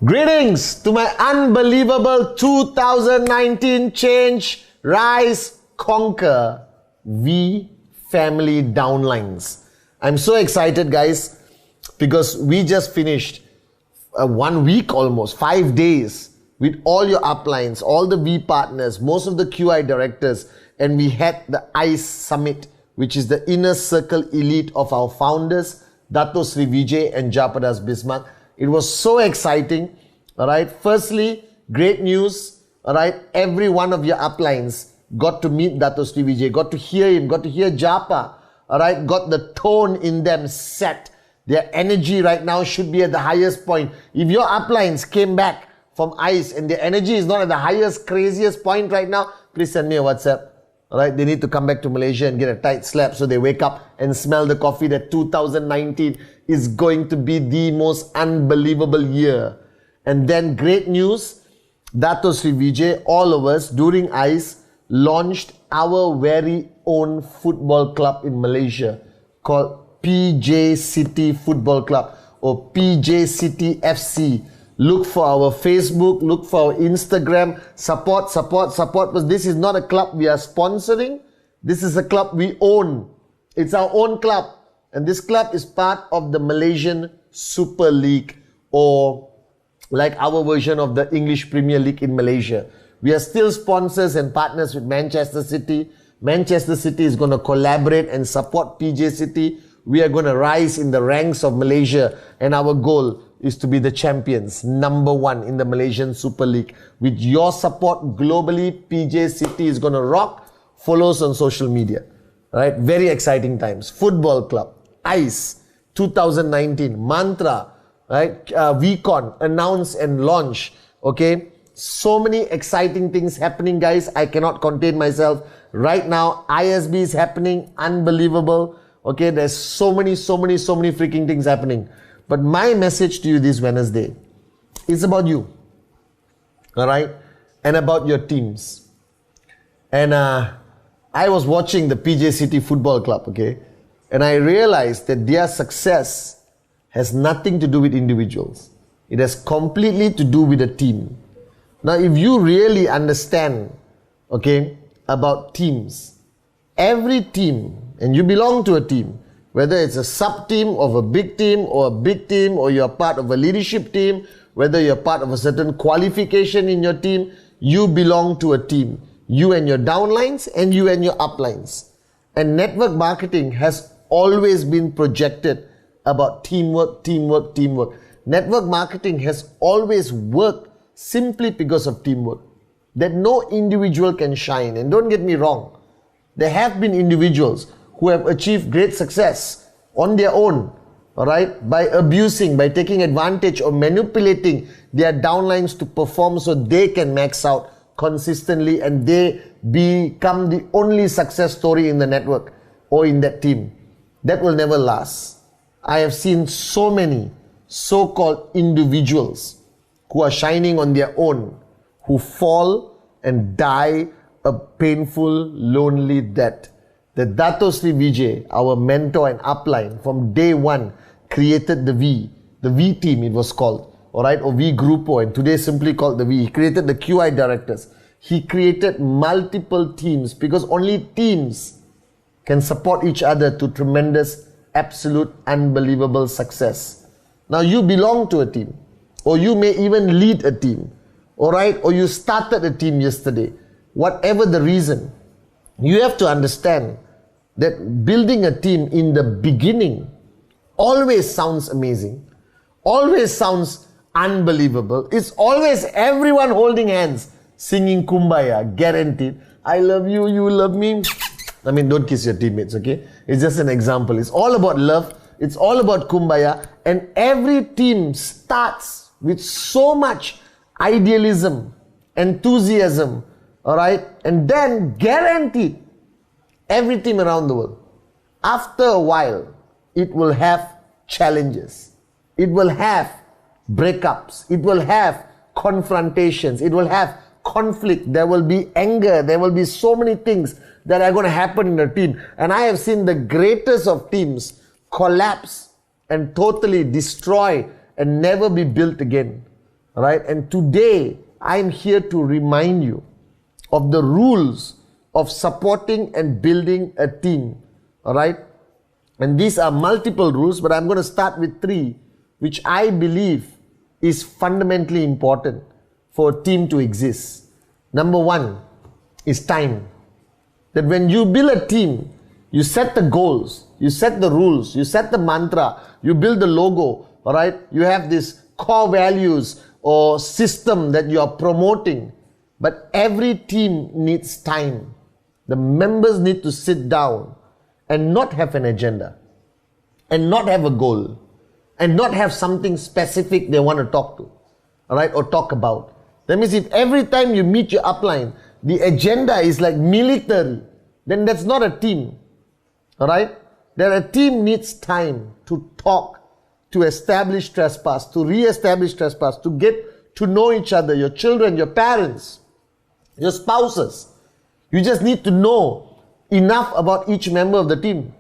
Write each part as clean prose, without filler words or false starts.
Greetings to my unbelievable 2019 Change, Rise, Conquer V family downlines. I'm so excited, guys, because we just finished 1 week almost, 5 days with all your uplines, all the V partners, most of the QI directors, and we had the ICE Summit, which is the inner circle elite of our founders, Dato Sri Vijay and Japadas Bismarck. It was so exciting. All right. Firstly, great news. All right. Every one of your uplines got to meet Dato Sri Vijay, got to hear him, got to hear Japa. All right. Got the tone in them set. Their energy right now should be at the highest point. If your uplines came back from ICE and their energy is not at the highest, craziest point right now, please send me a WhatsApp. All right, they need to come back to Malaysia and get a tight slap so they wake up and smell the coffee that 2019 is going to be the most unbelievable year. And then great news, Dato Sri Vijay, all of us during ICE launched our very own football club in Malaysia called PJ City Football Club or PJ City FC. Look for our Facebook, look for our Instagram, support, because this is not a club we are sponsoring. This is a club we own. It's our own club. And this club is part of the Malaysian Super League, or like our version of the English Premier League in Malaysia. We are still sponsors and partners with Manchester City. Manchester City is going to collaborate and support PJ City. We are going to rise in the ranks of Malaysia, and our goal is to be the champions, #1 in the Malaysian Super League. With your support globally, PJ City is going to rock. Follow us on social media. Right? Very exciting times. Football club, ICE, 2019, Mantra, right? VCon, announce and launch. Okay? So many exciting things happening, guys. I cannot contain myself. Right now, ISB is happening. Unbelievable. Okay? There's so many freaking things happening. But my message to you this Wednesday is about you, all right, and about your teams. And I was watching the PJ City Football Club, okay, and I realized that their success has nothing to do with individuals. It has completely to do with a team. Now, if you really understand, okay, about teams, every team, and you belong to a team, whether it's a sub-team of a big team or a big team, or you're part of a leadership team, whether you're part of a certain qualification in your team, you belong to a team. You and your downlines and you and your uplines. And network marketing has always been projected about teamwork. Network marketing has always worked simply because of teamwork. That no individual can shine. And don't get me wrong, there have been individuals who have achieved great success on their own, all right, by abusing, by taking advantage or manipulating their downlines to perform so they can max out consistently and they become the only success story in the network or in that team. That will never last. I have seen so many so-called individuals who are shining on their own, who fall and die a painful, lonely death. The Dato Sri Vijay, our mentor and upline from day one, created the V team it was called, alright, or V Grupo, and today simply called the V. He created the QI directors. He created multiple teams because only teams can support each other to tremendous, absolute, unbelievable success. Now you belong to a team, or you may even lead a team, alright, or you started a team yesterday. Whatever the reason, you have to understand that building a team in the beginning always sounds amazing, always sounds unbelievable. It's always everyone holding hands, singing Kumbaya, guaranteed. I love you, you love me. I mean, don't kiss your teammates, okay? It's just an example. It's all about love. It's all about Kumbaya. And every team starts with so much idealism, enthusiasm, all right? And then guaranteed, every team around the world, after a while, it will have challenges. It will have breakups. It will have confrontations. It will have conflict. There will be anger. There will be so many things that are going to happen in a team. And I have seen the greatest of teams collapse and totally destroy and never be built again. All right? And today, I'm here to remind you of the rules of supporting and building a team. All right? And these are multiple rules, but I'm going to start with 3, which I believe is fundamentally important for a team to exist. Number 1 is time. That when you build a team, you set the goals, you set the rules, you set the mantra, you build the logo, all right? You have these core values or system that you are promoting. But every team needs time. The members need to sit down and not have an agenda, and not have a goal, and not have something specific they want to talk to, all right, or talk about. That means if every time you meet your upline, the agenda is like military, then that's not a team, all right? That a team needs time to talk, to establish trespass, to re-establish trespass, to get to know each other, your children, your parents, your spouses. You just need to know enough about each member of the team.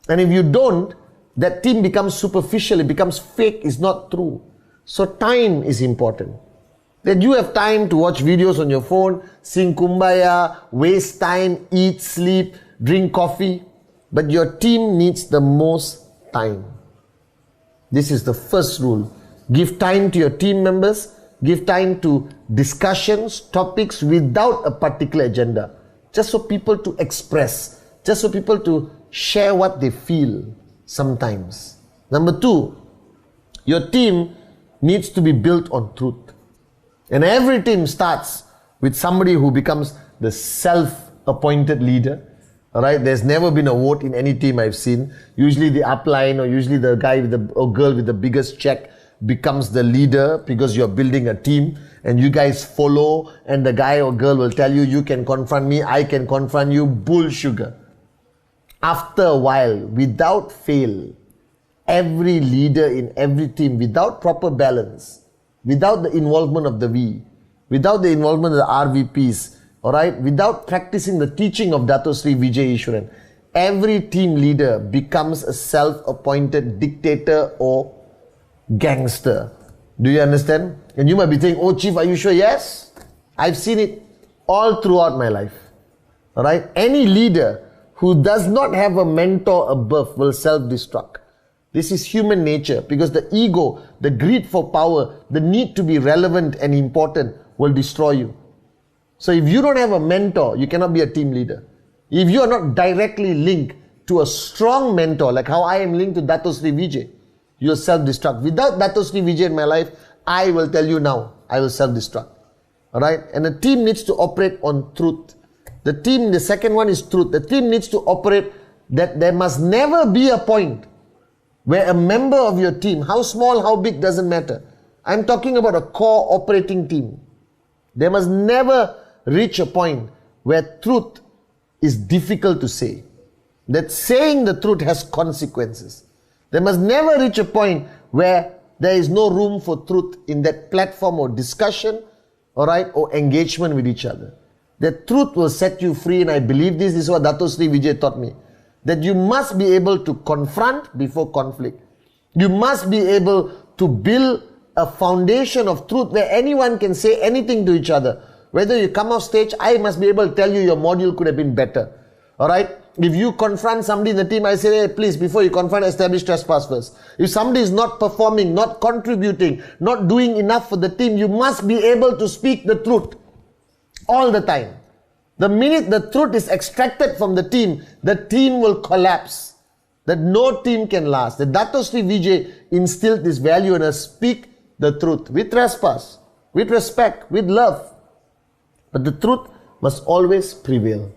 And if you don't, that team becomes superficial, it becomes fake, it's not true. So time is important. That you have time to watch videos on your phone, sing kumbaya, waste time, eat, sleep, drink coffee. But your team needs the most time. This is the first rule. Give time to your team members. Give time to discussions, topics without a particular agenda. Just for people to express. Just for people to share what they feel sometimes. Number 2, your team needs to be built on truth. And every team starts with somebody who becomes the self-appointed leader. Alright, there's never been a vote in any team I've seen. Usually the upline or usually the guy with the or girl with the biggest check becomes the leader because you're building a team and you guys follow, and the guy or girl will tell you, you can confront me, I can confront you. Bull sugar. After a while, without fail, every leader in every team, without proper balance, without the involvement of the V, without the involvement of the RVPs, alright, without practicing the teaching of Dato Sri Vijay Ishwaran, every team leader becomes a self-appointed dictator or gangster. Do you understand? And you might be thinking, oh Chief, are you sure? Yes, I've seen it all throughout my life. Alright, any leader who does not have a mentor above will self-destruct. This is human nature, because the ego, the greed for power, the need to be relevant and important will destroy you. So if you don't have a mentor, you cannot be a team leader. If you are not directly linked to a strong mentor, like how I am linked to Dato Sri Vijay, you'll self-destruct. Without Dato Sri Vijay in my life, I will tell you now, I will self-destruct. Alright? And a team needs to operate on truth. The second one is truth. The team needs to operate that there must never be a point where a member of your team, how small, how big, doesn't matter. I'm talking about a core operating team. They must never reach a point where truth is difficult to say. That saying the truth has consequences. They must never reach a point where there is no room for truth in that platform or discussion, alright, or engagement with each other. The truth will set you free, and I believe this is what Dato Sri Vijay taught me. That you must be able to confront before conflict. You must be able to build a foundation of truth where anyone can say anything to each other. Whether you come off stage, I must be able to tell you your module could have been better. Alright? If you confront somebody in the team, I say, hey, please, before you confront, establish trespass first. If somebody is not performing, not contributing, not doing enough for the team, you must be able to speak the truth all the time. The minute the truth is extracted from the team will collapse. That no team can last. The Dato Sri Vijay instilled this value in us. Speak the truth with trespass, with respect, with love. But the truth must always prevail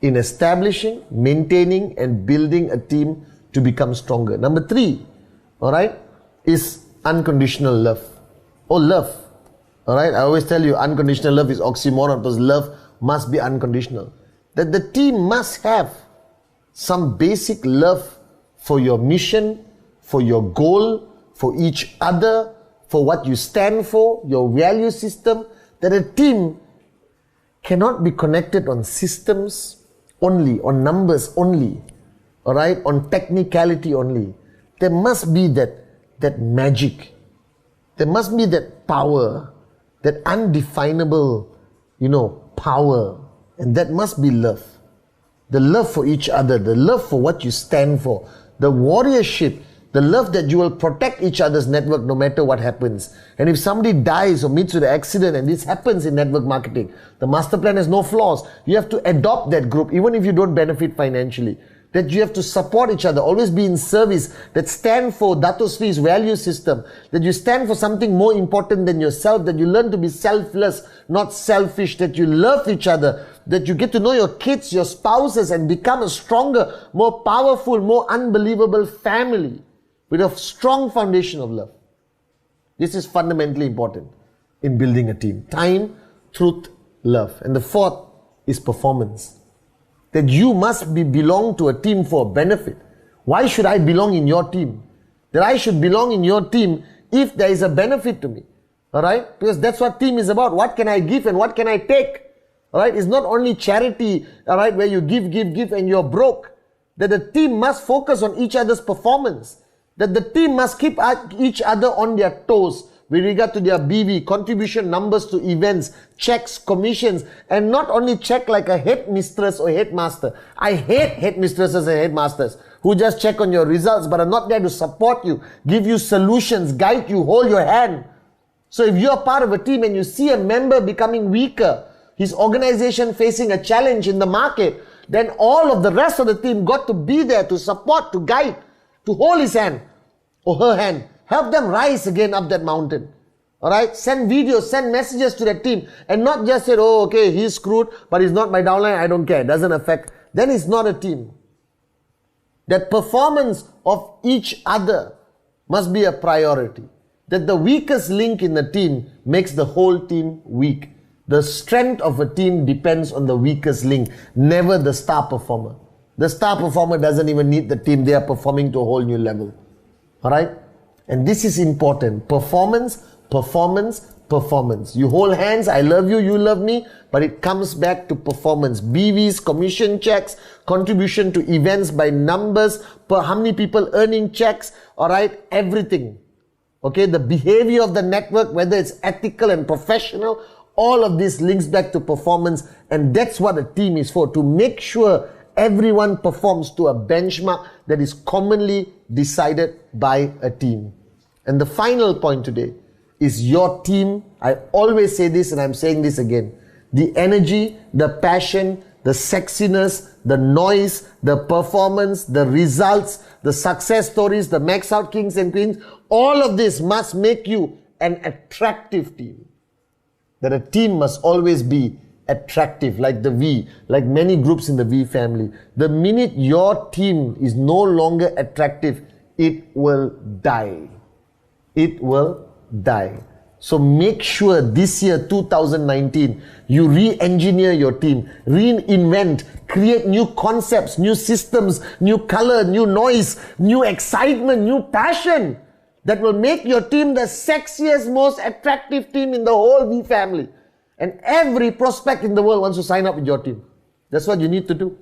in establishing, maintaining and building a team to become stronger. Number 3, alright, is unconditional love. Oh, love. Alright, I always tell you unconditional love is oxymoron, because love must be unconditional. That the team must have some basic love for your mission, for your goal, for each other, for what you stand for, your value system. That a team cannot be connected on systems only, on numbers only, alright, on technicality only. There must be that magic, There must be that power, that undefinable, power. And that must be love. The love for each other, the love for what you stand for, the warriorship, the love that you will protect each other's network no matter what happens. And if somebody dies or meets with an accident, and this happens in network marketing, the master plan has no flaws. You have to adopt that group, even if you don't benefit financially. That you have to support each other, always be in service, that stand for Dato Sri's value system, that you stand for something more important than yourself, that you learn to be selfless, not selfish, that you love each other, that you get to know your kids, your spouses, and become a stronger, more powerful, more unbelievable family with a strong foundation of love. This is fundamentally important in building a team. Time, truth, love. And the fourth is performance. That you must belong to a team for benefit. Why should I belong in your team? That I should belong in your team if there is a benefit to me. Alright? Because that's what team is about. What can I give and what can I take? Alright? It's not only charity, alright, where you give and you're broke. That the team must focus on each other's performance. That the team must keep each other on their toes with regard to their BV, contribution numbers to events, checks, commissions, and not only check like a headmistress or headmaster. I hate headmistresses and headmasters who just check on your results but are not there to support you, give you solutions, guide you, hold your hand. So if you're part of a team and you see a member becoming weaker, his organization facing a challenge in the market, then all of the rest of the team got to be there to support, to guide, to hold his hand or her hand. Help them rise again up that mountain. Alright? Send videos, send messages to that team. And not just say, oh, okay, he's screwed, but he's not my downline, I don't care. It doesn't affect. Then it's not a team. That performance of each other must be a priority. That the weakest link in the team makes the whole team weak. The strength of a team depends on the weakest link, never the star performer. The star performer doesn't even need the team. They are performing to a whole new level. Alright? And this is important. Performance, performance, performance. You hold hands, I love you, you love me, but it comes back to performance. BVs, commission checks, contribution to events by numbers, per how many people earning checks, alright, everything. Okay, the behavior of the network, whether it's ethical and professional, all of this links back to performance, and that's what a team is for, to make sure everyone performs to a benchmark that is commonly decided by a team. And the final point today is your team. I always say this and I'm saying this again. The energy, the passion, the sexiness, the noise, the performance, the results, the success stories, the max out kings and queens, all of this must make you an attractive team. That a team must always be attractive, like the V, like many groups in the V family. The minute your team is no longer attractive, it will die. It will die. So make sure this year, 2019, you re-engineer your team, reinvent, create new concepts, new systems, new color, new noise, new excitement, new passion that will make your team the sexiest, most attractive team in the whole V family. And every prospect in the world wants to sign up with your team. That's what you need to do.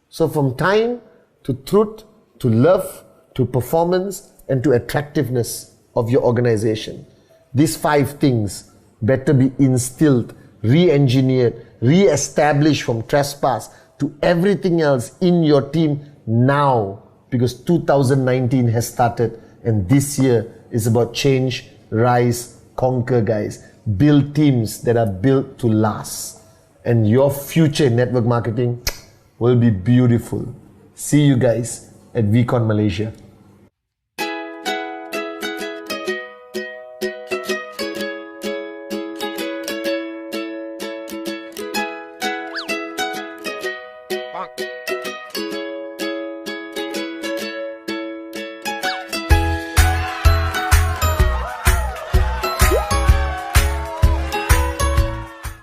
So from time to truth to love to performance and to attractiveness of your organization, these 5 things better be instilled, re-engineered, re-established from trespass to everything else in your team now, because 2019 has started and this year is about change, rise, conquer, guys. Build teams that are built to last, and your future in network marketing will be beautiful. See you guys at VCon Malaysia.